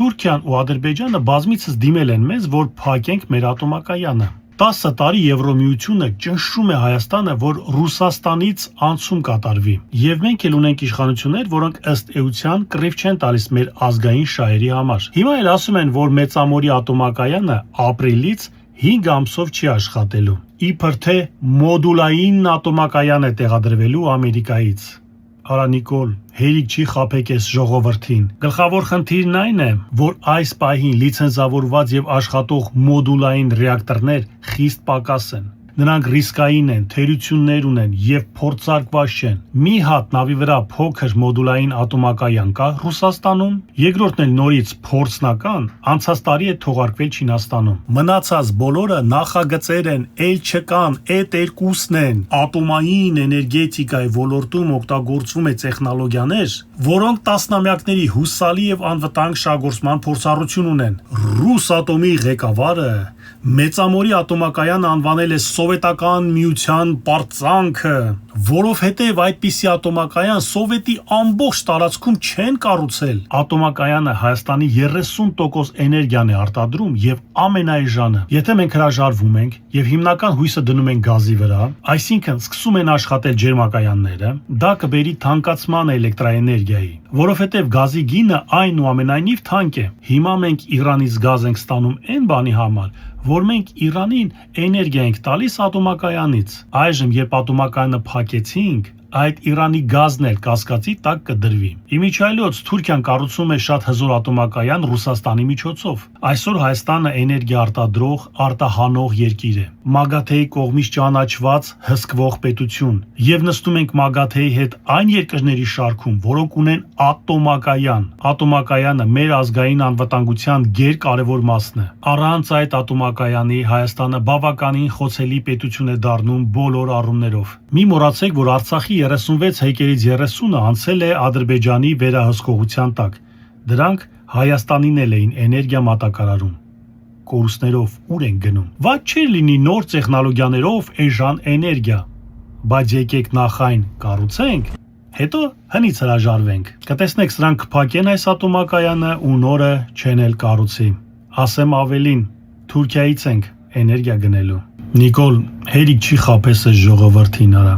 Թուրքիան ու Ադրբեջանը բազմիցս դիմել են մեզ, որ փակենք մեր ատոմակայանը։ 10 տարի Եվրոմիությունը ճնշում է Հայաստանը, որ Ռուսաստանից անցում կատարվի։ Եվ մենք էլ ունենք իշխանություններ, որոնք ըստ էության կռիվ չեն տալիս մեր ազգային շահերի համար։ Հիմա էլ ասում են, որ Մեծամորի ատոմակայանը ապրիլից 5 ամսով չի աշխատելու։ Իբր թե մոդուլային ատոմակայան է տեղադրվելու Ամերիկայից։ Արա Նիկոլ, հերիք չի խաբեք այս ժողովրդին։ Գլխավոր խնդիրն այն է, որ այս պահին լիցենզավորված եւ աշխատող մոդուլային ռեակտորներ խիստ պակաս են։ Նրանք ռիսկային են, թերություններ ունեն եւ փորձարկված չեն։ Մի հատ նավի վրա փոքր մոդուլային ատոմակայան կա Ռուսաստանում, երկրորդն էլ նորից փորձնական, անցած տարի է թողարկվել Չինաստանում։ Մնացած բոլորը նախագծեր են, ել չկան, այդ երկուսն են։ Ատոմային էներգետիկայի ոլորտում օգտագործվում է տեխնոլոգիաներ, որոնք տասնամյակների հուսալի եւ անվտանգ շահգործման փորձառություն ունեն։ Ռուսատոմի ղեկավարը Մեծամորի ատոմակայանը անվանել է Սովետական միության պարծանքը, որովհետև այդպիսի ատոմակայան Սովետի ամբողջ տարածքում չեն կառուցել։ Ատոմակայանը Հայաստանի 30% էներգիան է արտադրում եւ ամենաէժանը։ Եթե մենք հրաժարվում ենք եւ հիմնական հույսը դնում ենք գազի վրա, այսինքն սկսում են աշխատել ջերմակայանները, դա կբերի թանկացման էլեկտրաէներգիայի, որովհետև գազի գինը այնուամենայնիվ թանկ է։ Հիմա մենք Իրանից գազ ենք ստանում այն բանի համար, որ մենք Իրանին էներգիա ենք տալիս ատոմակայանից։ Այժմ, երբ ատոմակայանը փակեցինք, այդ Իրանի գազն էլ կասկածի տակ կդրվի։ Իմիջիայլոց Թուրքիան կառուցում է շատ հզոր ատոմակայան Ռուսաստանի միջոցով։ Այսօր Հայաստանը էներգիա արտադրող, արտահանող երկիր է։ ՄԱԳԱԹԵ-ի կողմից ճանաչված հսկվող պետություն։ Եվ նստում ենք ՄԱԳԱԹԵ-ի հետ այն երկրների շարքում, որոնք ունեն ատոմակայան։ Ատոմակայանը մեր ազգային անվտանգության գերկարևոր մասն է։ Առանց այդ ատոմակայանի Հայաստանը բավականին խոցելի պետություն է դառնում բոլոր առումներով։ Մի մոռացեք, որ Արցախի 36 հեկերից 30-ը անցել է Ադրբեջանի վերահսկողության տակ։ Դրանք Հայաստանին էլ էին էներգիա մատակարարում։ Կորուստներով ուր են գնում։ Ված չէր լինի նոր տեխնոլոգիաներով էժան էներգիա, բայց եկեք նախ այն կառուցենք, հետո հնից հրաժարվենք։ Կտեսնեք, սրանք կփակեն այս ատոմակայանը ու նորը չեն էլ կառուցի։ Ասեմ ավելին, Թուրքիայից ենք էներգիա գնելու։ Նիկոլ, հերիք չի խաբես այս ժողովրդին, արա։